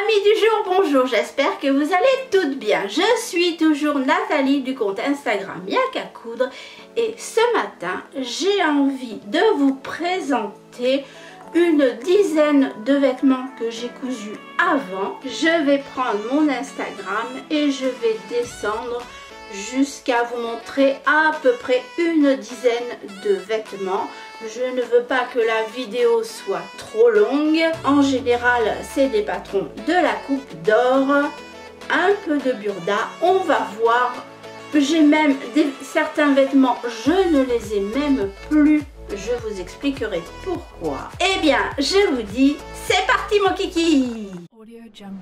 Amis du jour, bonjour, j'espère que vous allez toutes bien. Je suis toujours Nathalie du compte Instagram Y'a qu'à coudre et ce matin, j'ai envie de vous présenter une dizaine de vêtements que j'ai cousus avant. Je vais prendre mon Instagram et je vais descendre jusqu'à vous montrer à peu près une dizaine de vêtements. Je ne veux pas que la vidéo soit trop longue. En général, c'est des patrons de la Coupe d'Or, un peu de burda. On va voir. J'ai même certains vêtements, je ne les ai même plus. Je vous expliquerai pourquoi. Eh bien, je vous dis, c'est parti mon kiki! Audio Jungle.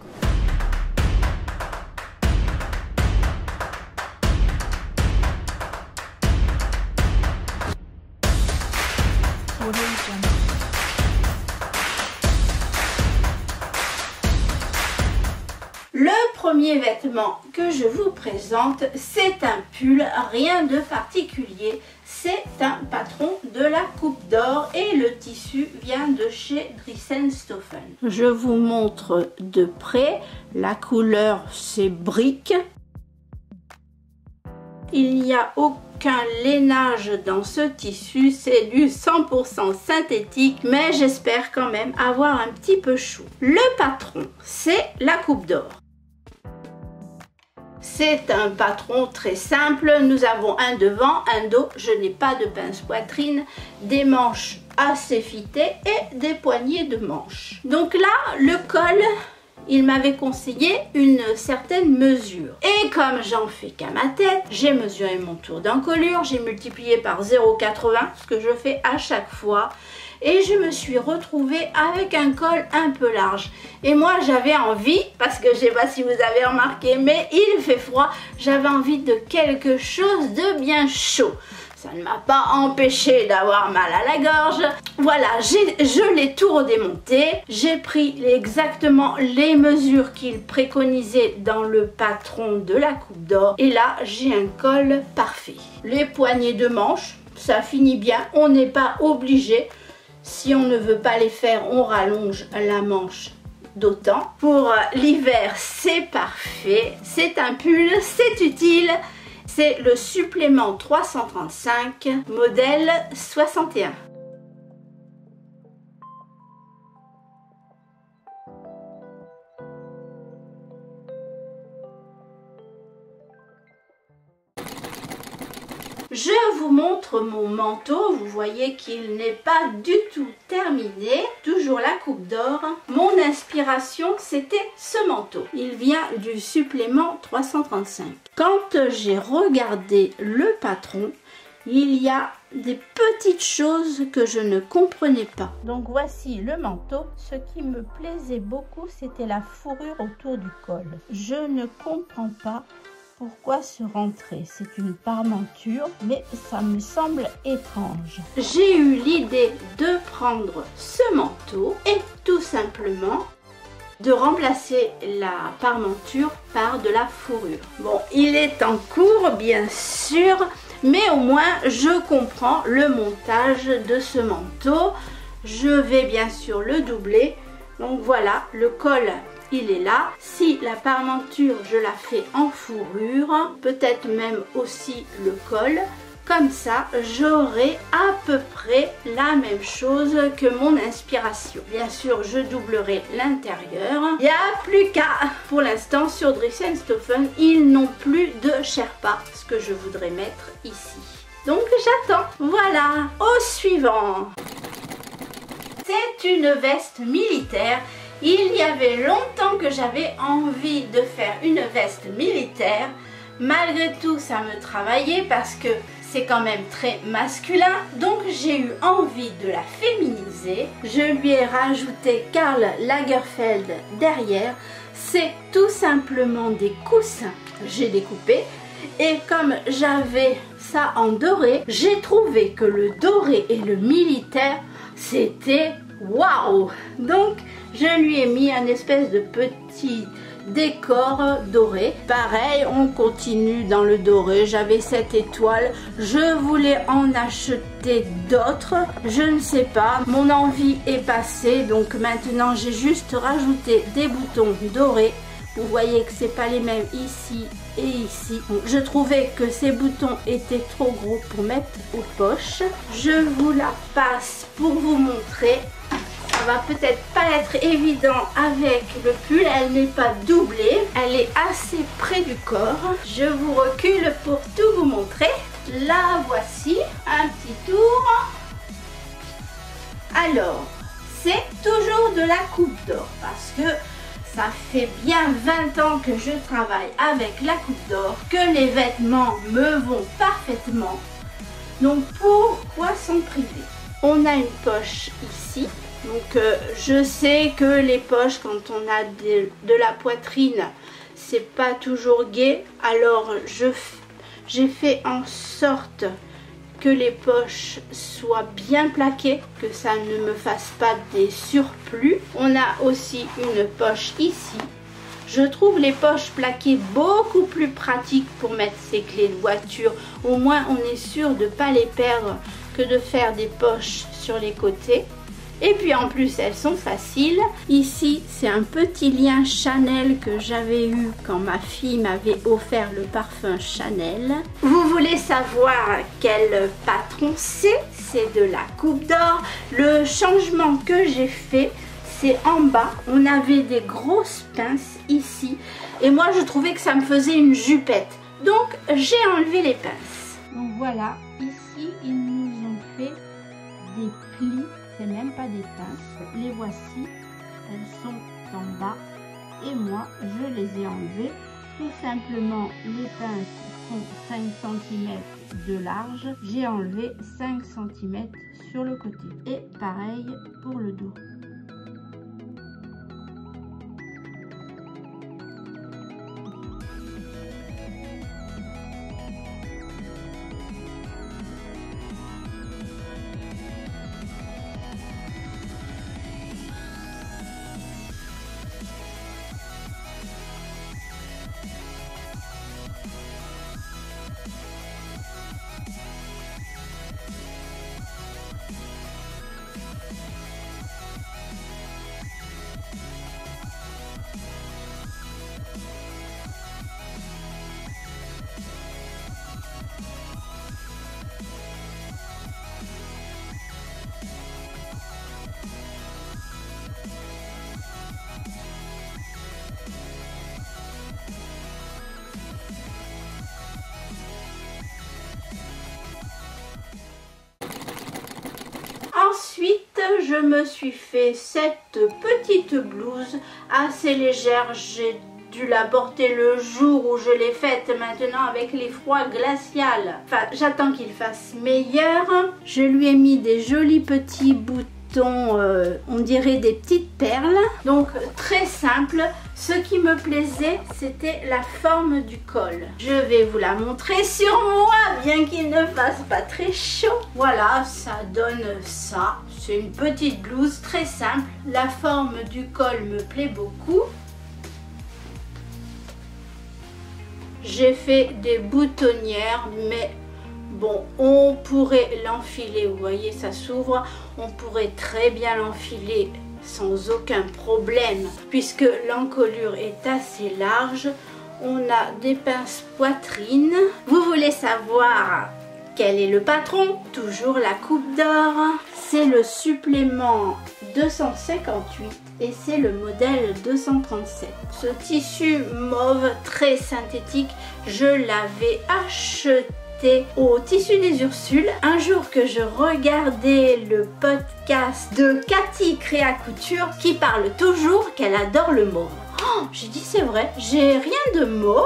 Le premier vêtement que je vous présente, c'est un pull, rien de particulier. C'est un patron de la Coupe d'Or et le tissu vient de chez Dries-en-Stoffen. Je vous montre de près, la couleur c'est brique. Il n'y a aucun lainage dans ce tissu, c'est du 100% synthétique, mais j'espère quand même avoir un petit peu chaud. Le patron, c'est la Coupe d'Or. C'est un patron très simple, nous avons un devant, un dos, je n'ai pas de pince poitrine, des manches assez fitées et des poignées de manches. Donc là, le col, il m'avait conseillé une certaine mesure. Et comme j'en fais qu'à ma tête, j'ai mesuré mon tour d'encolure, j'ai multiplié par 0,80, ce que je fais à chaque fois. Et je me suis retrouvée avec un col un peu large. Et moi j'avais envie, parce que je ne sais pas si vous avez remarqué, mais il fait froid, j'avais envie de quelque chose de bien chaud. Ça ne m'a pas empêché d'avoir mal à la gorge. Voilà, je l'ai tout redémonté. J'ai pris exactement les mesures qu'il préconisait dans le patron de la Coupe d'Or. Et là, j'ai un col parfait. Les poignées de manches, ça finit bien. On n'est pas obligé. Si on ne veut pas les faire, on rallonge la manche d'autant. Pour l'hiver, c'est parfait. C'est un pull, c'est utile. C'est le supplément 335, modèle 61. Je vous montre mon manteau, vous voyez qu'il n'est pas du tout terminé, toujours la Coupe d'Or. Mon inspiration, c'était ce manteau. Il vient du supplément 335. Quand j'ai regardé le patron, il y a des petites choses que je ne comprenais pas. Donc voici le manteau. Ce qui me plaisait beaucoup, c'était la fourrure autour du col. Je ne comprends pas pourquoi se rentrer. C'est une parmenture, mais ça me semble étrange. J'ai eu l'idée de prendre ce manteau et tout simplement de remplacer la parmenture par de la fourrure. Bon, il est en cours bien sûr, mais au moins je comprends le montage de ce manteau. Je vais bien sûr le doubler. Donc voilà, le col il est là. Si la parmenture je la fais en fourrure, peut-être même aussi le col, comme ça j'aurai à peu près la même chose que mon inspiration. Bien sûr je doublerai l'intérieur. Il n'y a plus qu'à, pour l'instant sur Dries-en-Stoffen, ils n'ont plus de Sherpa, ce que je voudrais mettre ici. Donc j'attends. Voilà, au suivant. C'est une veste militaire. Il y avait longtemps que j'avais envie de faire une veste militaire. Malgré tout, ça me travaillait parce que c'est quand même très masculin. Donc j'ai eu envie de la féminiser. Je lui ai rajouté Karl Lagerfeld derrière. C'est tout simplement des coussins. J'ai découpé. Et comme j'avais ça en doré, j'ai trouvé que le doré et le militaire, c'était waouh! Donc je lui ai mis un espèce de petit décor doré. Pareil, on continue dans le doré. J'avais cette étoile, je voulais en acheter d'autres. Je ne sais pas, mon envie est passée, donc maintenant j'ai juste rajouté des boutons dorés. Vous voyez que c'est pas les mêmes ici et ici. Donc, je trouvais que ces boutons étaient trop gros pour mettre aux poches. Je vous la passe pour vous montrer. Ça va peut-être pas être évident avec le pull, elle n'est pas doublée, elle est assez près du corps. Je vous recule pour tout vous montrer. La voici, un petit tour. Alors, c'est toujours de la coupe d'or parce que ça fait bien 20 ans que je travaille avec la coupe d'or, que les vêtements me vont parfaitement. Donc pourquoi s'en priver? On a une poche ici. Donc je sais que les poches, quand on a de la poitrine, c'est pas toujours gai. Alors j'ai fait en sorte que les poches soient bien plaquées, que ça ne me fasse pas des surplus. On a aussi une poche ici. Je trouve les poches plaquées beaucoup plus pratiques pour mettre ses clés de voiture. Au moins on est sûr de ne pas les perdre que de faire des poches sur les côtés. Et puis en plus elles sont faciles. Ici c'est un petit lien Chanel que j'avais eu quand ma fille m'avait offert le parfum Chanel. Vous voulez savoir quel patron c'est? C'est de la coupe d'or. Le changement que j'ai fait, c'est en bas. On avait des grosses pinces ici. Et moi je trouvais que ça me faisait une jupette. Donc j'ai enlevé les pinces. Donc voilà, ici ils nous ont fait des plis. C'est même pas des pinces, les voici, elles sont en bas et moi je les ai enlevées. Tout simplement, les pinces font 5 cm de large, j'ai enlevé 5 cm sur le côté et pareil pour le dos. Ensuite, je me suis fait cette petite blouse assez légère. J'ai dû la porter le jour où je l'ai faite. Maintenant, avec les froids glaciaux, enfin, j'attends qu'il fasse meilleur. Je lui ai mis des jolis petits boutons, on dirait des petites perles. Donc, très simple. Ce qui me plaisait, c'était la forme du col. Je vais vous la montrer sur moi, bien qu'il ne fasse pas très chaud. Voilà, ça donne ça. C'est une petite blouse très simple. La forme du col me plaît beaucoup. J'ai fait des boutonnières, mais bon, on pourrait l'enfiler. Vous voyez, ça s'ouvre. On pourrait très bien l'enfiler sans aucun problème, puisque l'encolure est assez large. On a des pinces poitrine. Vous voulez savoir quel est le patron? Toujours la coupe d'or. C'est le supplément 258 et c'est le modèle 237. Ce tissu mauve très synthétique, je l'avais acheté au Tissu des Ursules. Un jour que je regardais le podcast de Cathy Créa Couture qui parle toujours qu'elle adore le mauve. Oh, j'ai dit c'est vrai, j'ai rien de mauve.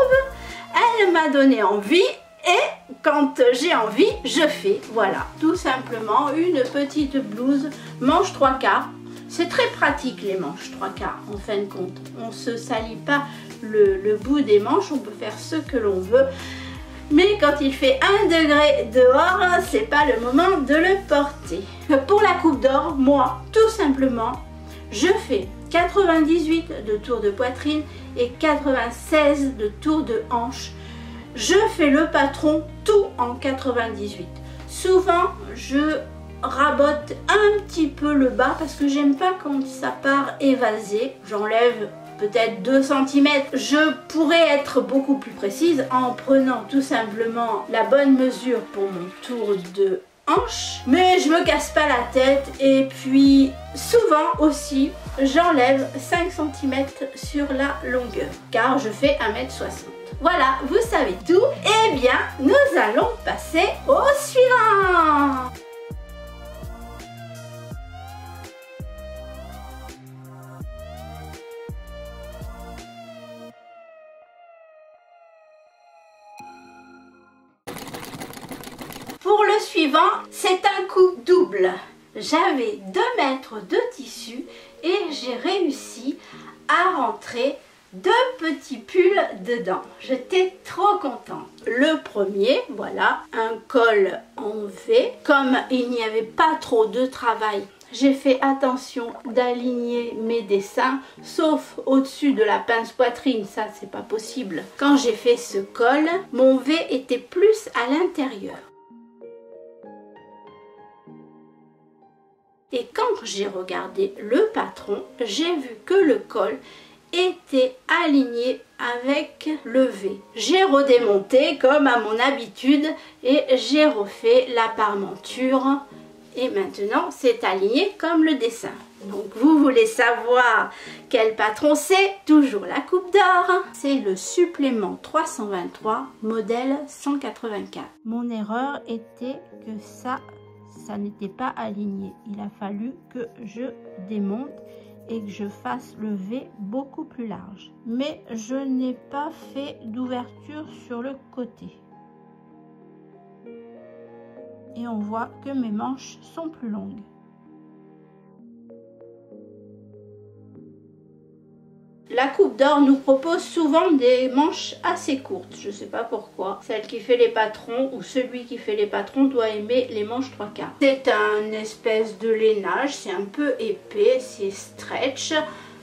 Elle m'a donné envie et quand j'ai envie, je fais. Voilà, tout simplement une petite blouse manche 3/4. C'est très pratique les manches 3/4 en fin de compte. On ne se salit pas le bout des manches, on peut faire ce que l'on veut. Mais quand il fait 1 degré dehors, c'est pas le moment de le porter. Pour la coupe d'or, moi, tout simplement, je fais 98 de tours de poitrine et 96 de tours de hanche. Je fais le patron tout en 98. Souvent, je rabote un petit peu le bas parce que j'aime pas quand ça part évasé. J'enlève peut-être 2 cm. Je pourrais être beaucoup plus précise en prenant tout simplement la bonne mesure pour mon tour de hanche, mais je me casse pas la tête. Et puis souvent aussi j'enlève 5 cm sur la longueur car je fais 1m60. Voilà, vous savez tout. Eh bien, nous allons passer au suivant. Pour le suivant, c'est un coup double. J'avais 2 mètres de tissu et j'ai réussi à rentrer 2 petits pulls dedans. J'étais trop contente. Le premier, voilà, un col en V. Comme il n'y avait pas trop de travail, j'ai fait attention d'aligner mes dessins, sauf au-dessus de la pince poitrine, ça c'est pas possible. Quand j'ai fait ce col, mon V était plus à l'intérieur. Et quand j'ai regardé le patron, j'ai vu que le col était aligné avec le V. J'ai redémonté comme à mon habitude et j'ai refait la parmenture. Et maintenant, c'est aligné comme le dessin. Donc, vous voulez savoir quel patron c'est? Toujours la coupe d'or. C'est le supplément 323, modèle 184. Mon erreur était que ça n'était pas aligné. Il a fallu que je démonte et que je fasse le V beaucoup plus large. Mais je n'ai pas fait d'ouverture sur le côté. Et on voit que mes manches sont plus longues. La coupe d'or nous propose souvent des manches assez courtes. Je ne sais pas pourquoi. Celle qui fait les patrons ou celui qui fait les patrons doit aimer les manches 3/4. C'est un espèce de lainage. C'est un peu épais. C'est stretch.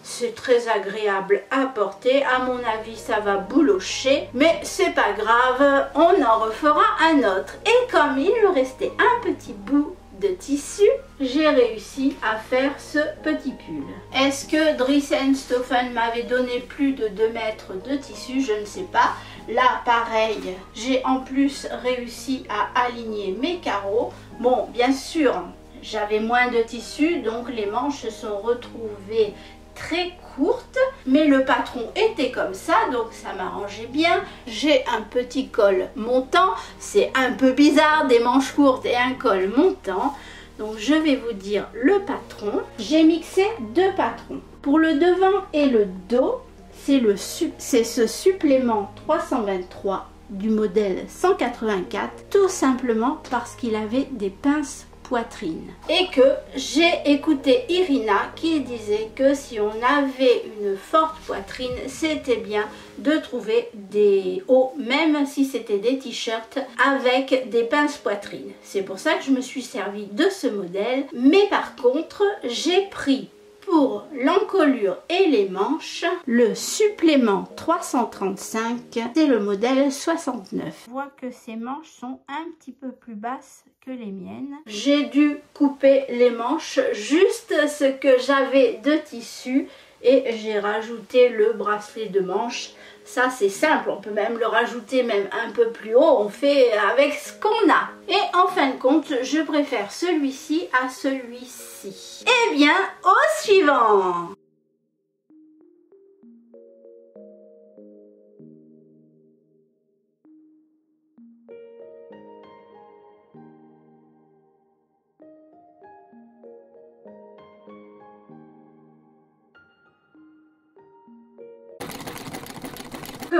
C'est très agréable à porter. À mon avis, ça va boulocher. Mais c'est pas grave. On en refera un autre. Et comme il me restait un petit bout de tissu, j'ai réussi à faire ce petit pull. Est-ce que Dries & Stoffen m'avait donné plus de 2 mètres de tissu? Je ne sais pas. Là, pareil, j'ai en plus réussi à aligner mes carreaux. Bon, bien sûr, j'avais moins de tissu, donc les manches se sont retrouvées très courte, mais le patron était comme ça, donc ça m'arrangeait bien. J'ai un petit col montant, c'est un peu bizarre des manches courtes et un col montant, donc je vais vous dire le patron. J'ai mixé 2 patrons. Pour le devant et le dos, c'est ce supplément 323 du modèle 184, tout simplement parce qu'il avait des pinces poitrine. Et que j'ai écouté Irina qui disait que si on avait une forte poitrine, c'était bien de trouver des hauts, même si c'était des t-shirts avec des pinces poitrine. C'est pour ça que je me suis servi de ce modèle. Mais par contre, j'ai pris pour l'encolure et les manches le supplément 335, c'est le modèle 69. Je vois que ces manches sont un petit peu plus basses que les miennes. J'ai dû couper les manches juste ce que j'avais de tissu et j'ai rajouté le bracelet de manche. Ça c'est simple, on peut même le rajouter même un peu plus haut, on fait avec ce qu'on a. Et en fin de compte, je préfère celui-ci à celui-ci. Eh bien, au suivant!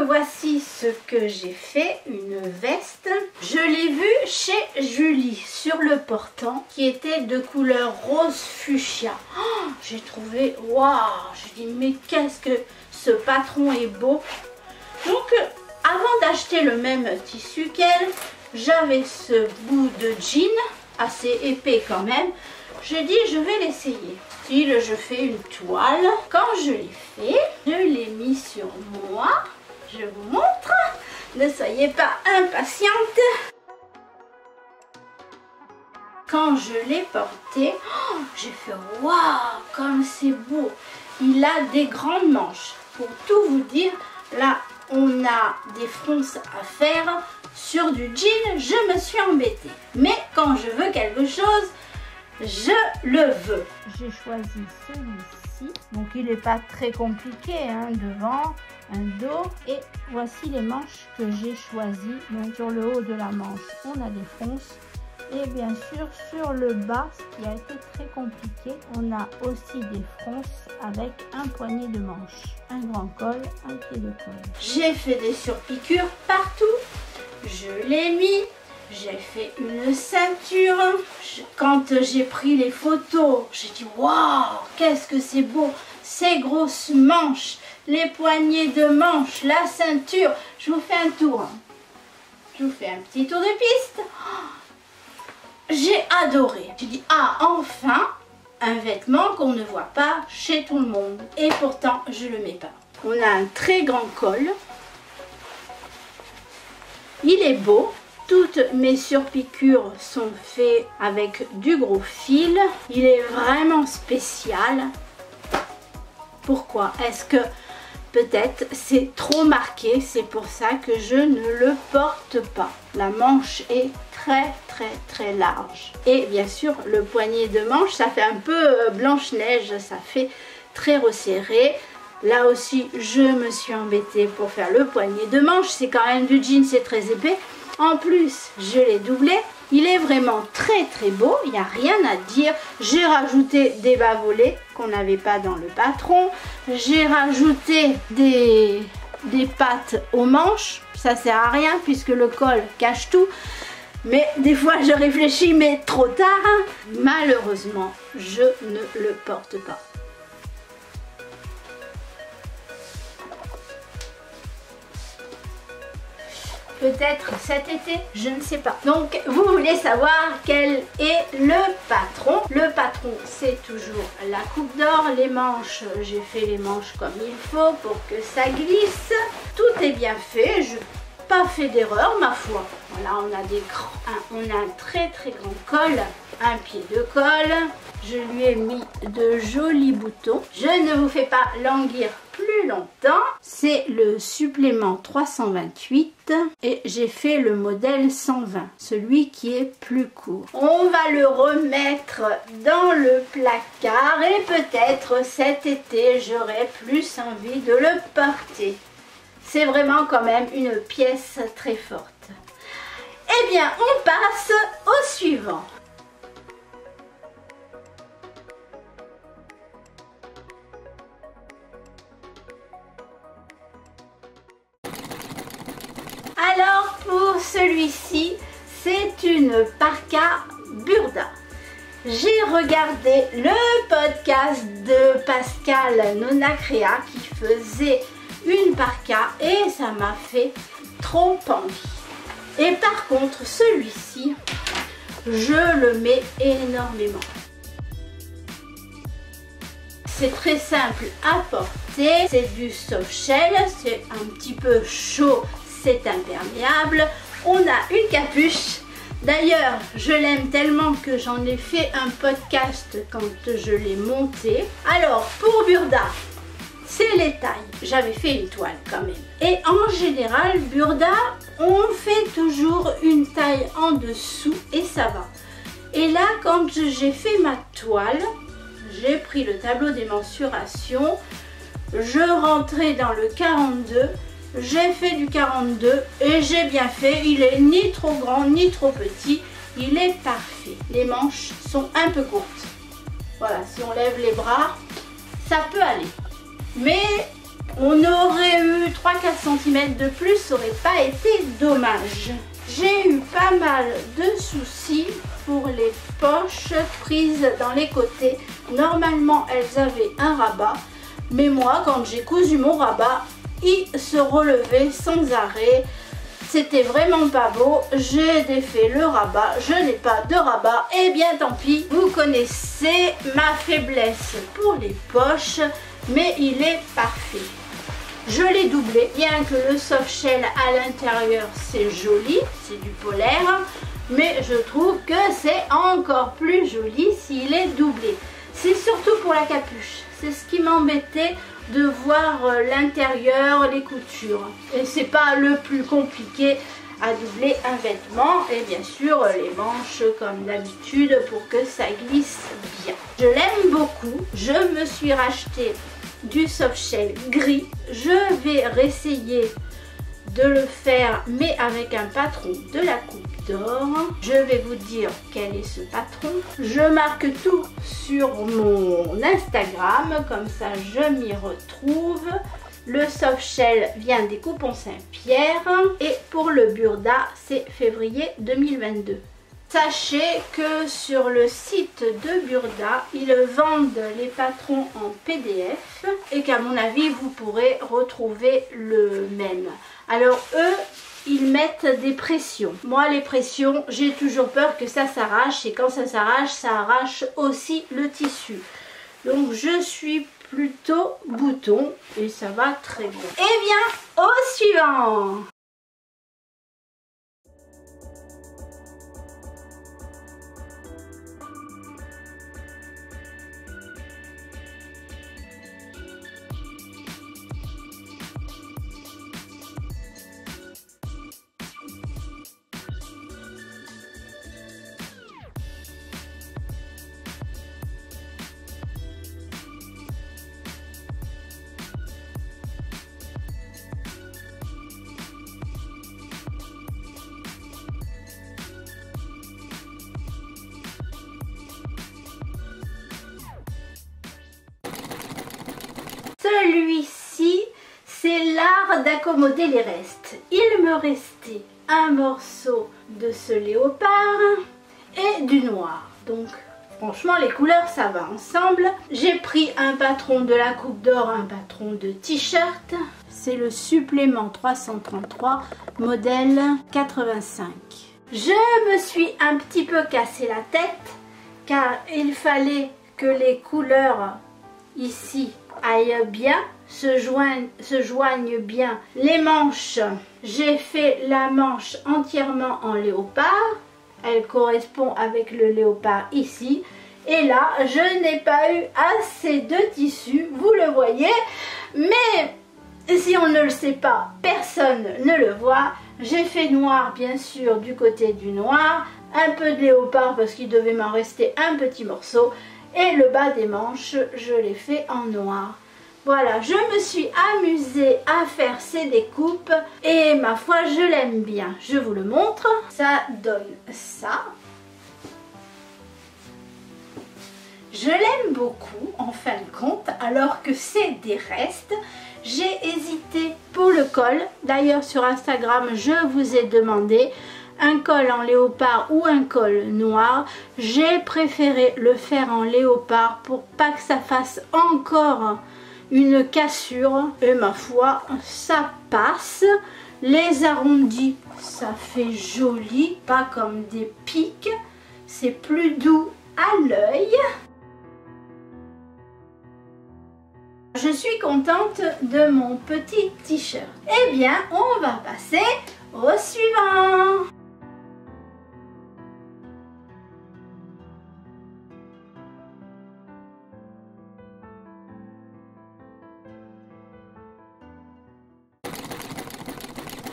Voici ce que j'ai fait, une veste. Je l'ai vue chez Julie sur le portant qui était de couleur rose fuchsia. Oh, j'ai trouvé, waouh, je dis mais qu'est-ce que ce patron est beau. Donc avant d'acheter le même tissu qu'elle, j'avais ce bout de jean assez épais quand même. je dis je vais l'essayer. Je fais une toile. Quand je l'ai fait, je l'ai mis sur moi. Je vous montre. Ne soyez pas impatiente. Quand je l'ai porté, j'ai fait waouh, comme c'est beau. Il a des grandes manches. Pour tout vous dire, là, on a des fronces à faire. Sur du jean, je me suis embêtée. Mais quand je veux quelque chose, je le veux. J'ai choisi celui-ci. Donc il n'est pas très compliqué, hein, devant, un dos. Et voici les manches que j'ai choisies. Donc sur le haut de la manche, on a des fronces. Et bien sûr sur le bas, ce qui a été très compliqué, on a aussi des fronces avec un poignet de manche, un grand col, un pied de colle. J'ai fait des surpiqûres partout. Je l'ai mis. J'ai fait une ceinture. Quand j'ai pris les photos, j'ai dit waouh, qu'est-ce que c'est beau. Ces grosses manches, les poignées de manches, la ceinture. Je vous fais un tour. Je vous fais un petit tour de piste. J'ai adoré. J'ai dit ah, enfin un vêtement qu'on ne voit pas chez tout le monde. Et pourtant je le mets pas. On a un très grand col. Il est beau. Toutes mes surpiqûres sont faites avec du gros fil. Il est vraiment spécial. Pourquoi? Est-ce que peut-être c'est trop marqué? C'est pour ça que je ne le porte pas. La manche est très large. Et bien sûr, le poignet de manche, ça fait un peu Blanche-Neige. Ça fait très resserré. Là aussi, je me suis embêtée pour faire le poignet de manche. C'est quand même du jean, c'est très épais. En plus, je l'ai doublé. Il est vraiment très beau. Il n'y a rien à dire. J'ai rajouté des bas volets qu'on n'avait pas dans le patron. J'ai rajouté des pattes aux manches. Ça sert à rien puisque le col cache tout. Mais des fois, je réfléchis, mais trop tard. Malheureusement, je ne le porte pas. Peut-être cet été, je ne sais pas. Donc, vous voulez savoir quel est le patron. Le patron, c'est toujours la coupe d'or. Les manches, j'ai fait les manches comme il faut pour que ça glisse. Tout est bien fait. Je n'ai pas fait d'erreur, ma foi. Voilà, on a un très grand col, un pied de colle. Je lui ai mis de jolis boutons. Je ne vous fais pas languir plus longtemps. C'est le supplément 328 et j'ai fait le modèle 120, celui qui est plus court. On va le remettre dans le placard et peut-être cet été j'aurai plus envie de le porter. C'est vraiment quand même une pièce très forte. Eh bien, on passe au suivant. Alors pour celui-ci, c'est une parka Burda. J'ai regardé le podcast de Pascal Nonacrea qui faisait une parka et ça m'a fait trop envie. Et par contre, celui-ci, je le mets énormément. C'est très simple à porter, c'est du soft shell, c'est un petit peu chaud. C'est imperméable. On a une capuche. D'ailleurs, je l'aime tellement que j'en ai fait un podcast quand je l'ai monté. Alors, pour Burda, c'est les tailles. J'avais fait une toile quand même. Et en général, Burda, on fait toujours une taille en dessous et ça va. Et là, quand j'ai fait ma toile, j'ai pris le tableau des mensurations. Je rentrais dans le 42. J'ai fait du 42 et j'ai bien fait. Il est ni trop grand ni trop petit. Il est parfait. Les manches sont un peu courtes. Voilà, si on lève les bras, ça peut aller. Mais on aurait eu 3-4 cm de plus, ça n'aurait pas été dommage. J'ai eu pas mal de soucis pour les poches prises dans les côtés. Normalement, elles avaient un rabat. Mais moi, quand j'ai cousu mon rabat, il se relevait sans arrêt. C'était vraiment pas beau. J'ai défait le rabat. Je n'ai pas de rabat. Et bien tant pis. Vous connaissez ma faiblesse pour les poches. Mais il est parfait. Je l'ai doublé. Bien que le soft shell à l'intérieur c'est joli. C'est du polaire. Mais je trouve que c'est encore plus joli s'il est doublé. C'est surtout pour la capuche. C'est ce qui m'embêtait de voir l'intérieur, les coutures. Et c'est pas le plus compliqué à doubler un vêtement. Et bien sûr les manches comme d'habitude pour que ça glisse bien. Je l'aime beaucoup. Je me suis racheté du soft shell gris. Je vais réessayer de le faire mais avec un patron de la Coupe d'Or. Je vais vous dire quel est ce patron. Je marque tout sur mon Instagram, comme ça je m'y retrouve. Le soft shell vient des Coupons Saint-Pierre et pour le Burda c'est février 2022. Sachez que sur le site de Burda, ils vendent les patrons en PDF et qu'à mon avis, vous pourrez retrouver le même. Alors eux, ils mettent des pressions. Moi, les pressions, j'ai toujours peur que ça s'arrache et quand ça s'arrache, ça arrache aussi le tissu. Donc je suis plutôt bouton et ça va très bien. Et bien, au suivant. Celui-ci, c'est l'art d'accommoder les restes. Il me restait un morceau de ce léopard et du noir. Donc franchement les couleurs ça va ensemble. J'ai pris un patron de la Coupe d'Or, un patron de t-shirt. C'est le supplément 333 modèle 85. Je me suis un petit peu cassé la tête car il fallait que les couleurs ici aillent bien, se joignent bien. Les manches, j'ai fait la manche entièrement en léopard. Elle correspond avec le léopard ici. Et là, je n'ai pas eu assez de tissu, vous le voyez. Mais si on ne le sait pas, personne ne le voit. J'ai fait noir, bien sûr, du côté du noir. Un peu de léopard parce qu'il devait m'en rester un petit morceau. Et le bas des manches, je l'ai fait en noir. Voilà, je me suis amusée à faire ces découpes et ma foi, je l'aime bien. Je vous le montre. Ça donne ça. Je l'aime beaucoup en fin de compte, alors que c'est des restes. J'ai hésité pour le col. D'ailleurs, sur Instagram, je vous ai demandé un col en léopard ou un col noir. J'ai préféré le faire en léopard pour pas que ça fasse encore une cassure. Et ma foi, ça passe. Les arrondis, ça fait joli, pas comme des pics. C'est plus doux à l'œil. Je suis contente de mon petit t-shirt. Eh bien, on va passer au suivant.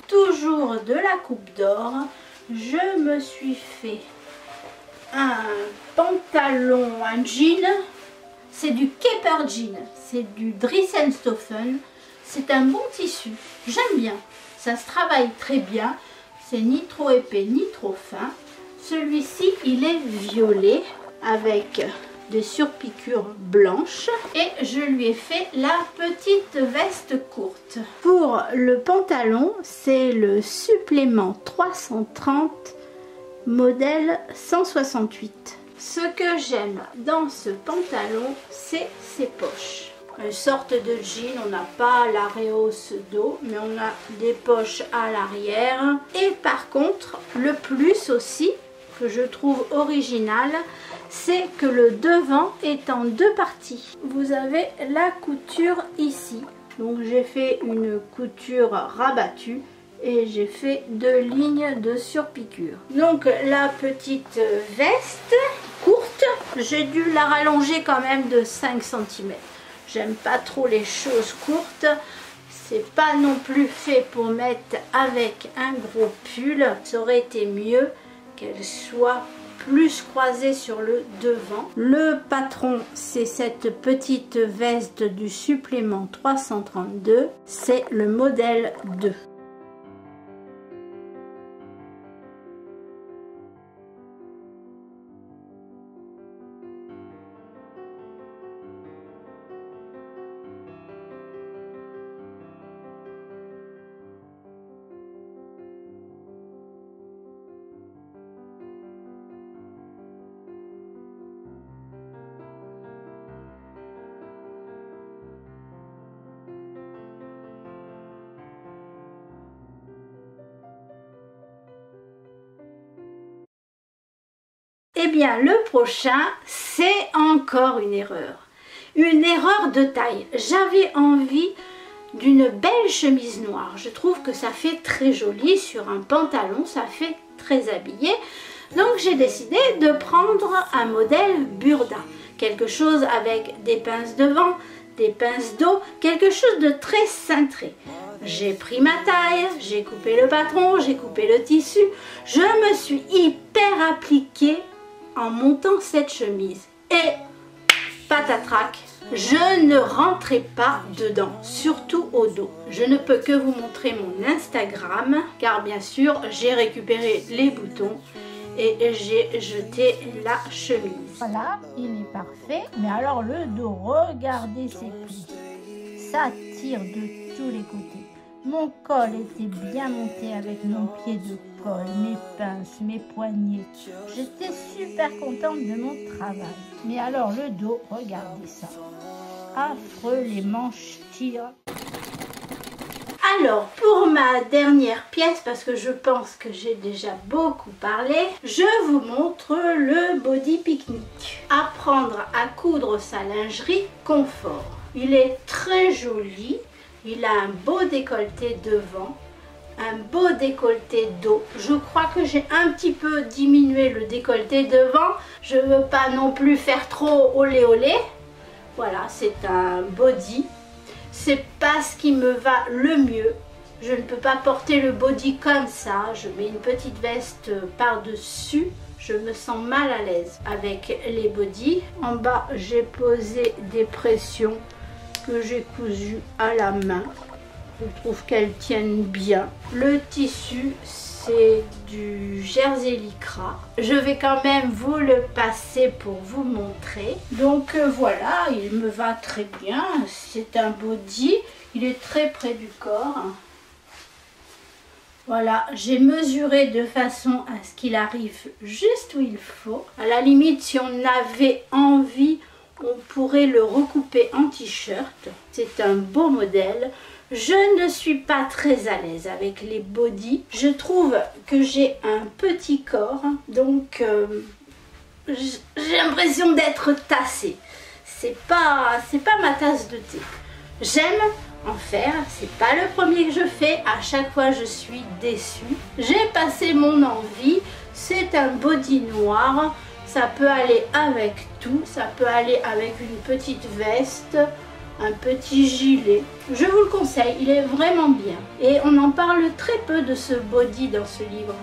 Toujours de la Coupe d'Or, je me suis fait un pantalon, un jean. C'est du Keeper Jean, c'est du Dries-en-Stoffen. C'est un bon tissu, j'aime bien. Ça se travaille très bien, c'est ni trop épais ni trop fin. Celui-ci, il est violet avec des surpiqûres blanches et je lui ai fait la petite veste courte. Pour le pantalon, c'est le supplément 330 modèle 168. Ce que j'aime dans ce pantalon, c'est ses poches. une sorte de jean. On n'a pas la rehausse dos, mais on a des poches à l'arrière. Et par contre, le plus aussi que je trouve original, c'est que le devant est en deux parties. Vous avez la couture ici. Donc j'ai fait une couture rabattue et j'ai fait 2 lignes de surpiqûre. Donc la petite veste courte, j'ai dû la rallonger quand même de 5 cm. J'aime pas trop les choses courtes. C'est pas non plus fait pour mettre avec un gros pull. Ça aurait été mieux qu'elle soit plus croisée sur le devant. Le patron, c'est cette petite veste du supplément 332. C'est le modèle 2. Eh bien, le prochain, c'est encore une erreur. Une erreur de taille. J'avais envie d'une belle chemise noire. Je trouve que ça fait très joli sur un pantalon, ça fait très habillé. Donc, j'ai décidé de prendre un modèle Burda. Quelque chose avec des pinces devant, des pinces dos, quelque chose de très cintré. J'ai pris ma taille, j'ai coupé le patron, j'ai coupé le tissu. Je me suis hyper appliquée en montant cette chemise et patatrac, je ne rentrais pas dedans, surtout au dos. Je ne peux que vous montrer mon Instagram car bien sûr j'ai récupéré les boutons et j'ai jeté la chemise. Voilà, il est parfait, mais alors le dos, regardez ces plis, ça tire de tous les côtés. Mon col était bien monté avec mon pied de col, mes pinces, mes poignets. J'étais super contente de mon travail. Mais alors le dos, regardez ça. Affreux, les manches tirent. Alors pour ma dernière pièce, parce que je pense que j'ai déjà beaucoup parlé, je vous montre le body pique-nique. Apprendre à coudre sa lingerie confort. Il est très joli. Il a un beau décolleté devant, un beau décolleté dos. Je crois que j'ai un petit peu diminué le décolleté devant. Je ne veux pas non plus faire trop olé olé. Voilà, c'est un body. C'est pas ce qui me va le mieux. Je ne peux pas porter le body comme ça. Je mets une petite veste par-dessus. Je me sens mal à l'aise avec les bodys. En bas, j'ai posé des pressions que j'ai cousu à la main. Je trouve qu'elles tiennent bien. Le tissu, c'est du jersey lycra. Je vais quand même vous le passer pour vous montrer. Donc voilà, il me va très bien. C'est un body. Il est très près du corps. Voilà, j'ai mesuré de façon à ce qu'il arrive juste où il faut. À la limite, si on avait envie, on pourrait le recouper en t-shirt. C'est un beau modèle. Je ne suis pas très à l'aise avec les bodys. Je trouve que j'ai un petit corps, donc j'ai l'impression d'être tassée. C'est pas ma tasse de thé. J'aime en faire, c'est pas le premier que je fais. À chaque fois, je suis déçue. J'ai passé mon envie. C'est un body noir. Ça peut aller avec tout, ça peut aller avec une petite veste, un petit gilet. Je vous le conseille, il est vraiment bien. Et on en parle très peu de ce body dans ce livre.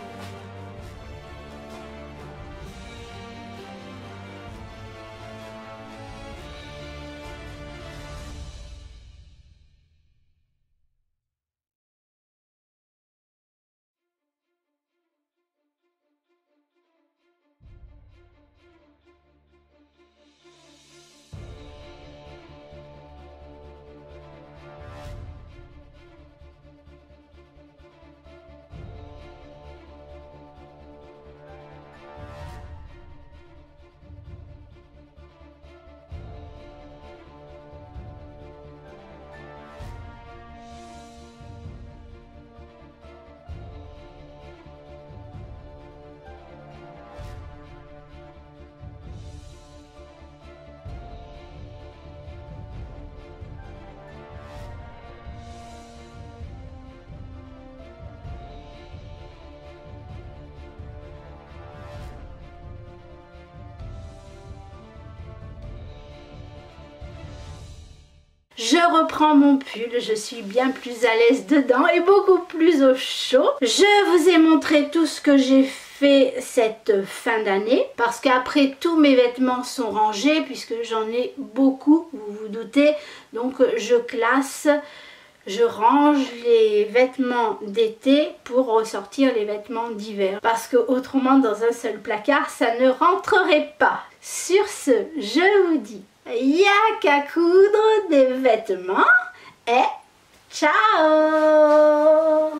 Je reprends mon pull, je suis bien plus à l'aise dedans et beaucoup plus au chaud. Je vous ai montré tout ce que j'ai fait cette fin d'année parce qu'après tous mes vêtements sont rangés puisque j'en ai beaucoup, vous vous doutez. Donc je classe, je range les vêtements d'été pour ressortir les vêtements d'hiver parce que autrement dans un seul placard ça ne rentrerait pas. Sur ce, je vous dis, il n'y a qu'à coudre des vêtements et ciao!